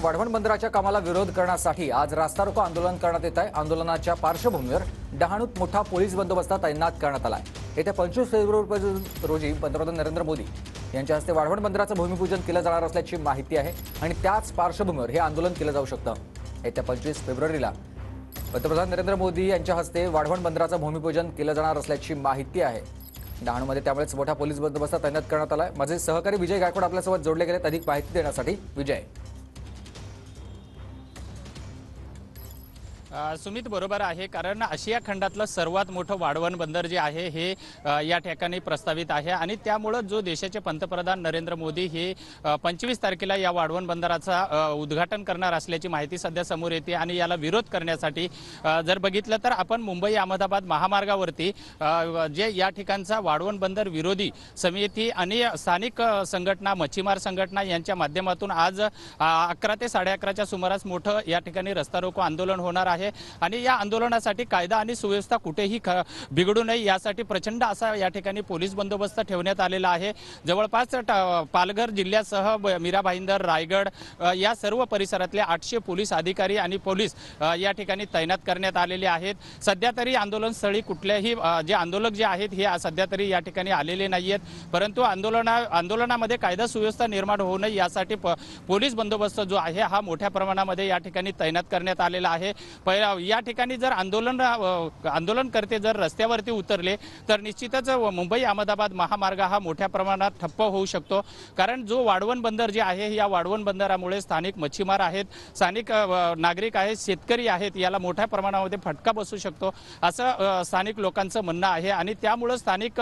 वाढवण बंदराच्या कामाला विरोध करण्यासाठी आज रास्ता रोको आंदोलन करण्यात येत आहे। आंदोलनाच्या पार्श्वभूमीवर डहाणूत मोठा पोलीस बंदोबस्त तैनात करण्यात आला आहे। येत्या 25 फेब्रुवारी रोजी पंतप्रधान नरेंद्र मोदी यांच्या हस्ते वाढवण बंदराचं भूमिपूजन केलं जाणार असल्याची माहिती आहे आणि त्याच पार्श्वभूमीवर हे आंदोलन केलं जाऊ शकतं। येत्या 25 फेब्रुवारीला पंतप्रधान नरेंद्र मोदी यांच्या हस्ते वाढवण बंदराचं भूमिपूजन केलं जाणार असल्याची माहिती आहे। डहाणूमध्ये त्यामुळेच मोठा पोलीस बंदोबस्त तैनात करण्यात आला आहे। माझे सहकारी विजय गायकवाड आपल्यासोबत जोडले गेलेत अधिक माहिती देण्यासाठी। विजय, सुमित बरोबर आहे, कारण आशिया खंडातलं सर्वात मोठं वाढवण बंदर जे आहे हे या ठिकाणी प्रस्तावित आहे आणि त्यामुळे जो देशाचे पंतप्रधान नरेंद्र मोदी हे 25 तारखेला या वाढवण बंदराचा उद्घाटन करणार असल्याची माहिती सध्या समोर येते आणि याला विरोध करण्यासाठी जर बघितलं तर आपण मुंबई अहमदाबाद महामार्गावरती जे या ठिकाणचा वाढवण बंदर विरोधी समिती आणि स्थानिक संघटना मच्छीमार संघटना यांच्या माध्यमातून आज 11 ते 11:30च्या सुमारास मोठं या ठिकाणी रस्ता रोको आंदोलन होणार आहे आणि या आंदोलनासाठी कायदा आणि सुव्यवस्था कुठेही बिघडू नये यासाठी प्रचंड असा या ठिकाणी पोलीस बंदोबस्त ठेवण्यात आलेला आहे। जवळपास पालघर जिल्ह्यासह मीरा भाईंदर, रायगड या सर्व परिसरातले 800 पोलीस अधिकारी आणि पोलीस या ठिकाणी तैनात करण्यात आलेले आहेत। सध्या तरी आंदोलनस्थळी कुठल्याही जे आंदोलक जे आहेत हे सध्या तरी या ठिकाणी आलेले नाहीयेत, परंतु आंदोलनामध्ये कायदा सुव्यवस्था निर्माण होऊ नये यासाठी पोलीस बंदोबस्त जो आहे हा मोठ्या प्रमाणामध्ये या ठिकाणी तैनात करण्यात आलेला आहे। या ठिकाणी जर आंदोलनकर्ते जर रस्त्यावरती उतरले तर निश्चितच मुंबई अहमदाबाद महामार्ग हा मोठ्या प्रमाणात ठप्प होऊ शकतो, कारण जो वाढवण बंदर जे आहे या वाढवण बंदरामुळे स्थानिक मच्छीमार आहेत, स्थानिक नागरिक आहेत, शेतकरी आहेत, याला मोठ्या प्रमाणामध्ये फटका बसू शकतो असं स्थानिक लोकांचं म्हणणं आहे आणि त्यामुळे स्थानिक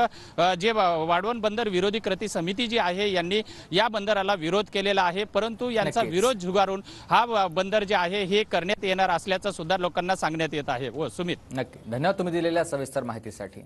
जे वाढवण बंदर विरोधी कृती समिती जी आहे यांनी या बंदराला विरोध केलेला आहे, परंतु यांचा विरोध झुगारून हा बंदर जे आहे हे करण्यात येणार असल्याचं सुद्धा लोकांना सांगण्यात येत आहे। सुमित, नक्की धन्यवाद तुम्ही दिलेल्या सविस्तर माहितीसाठी।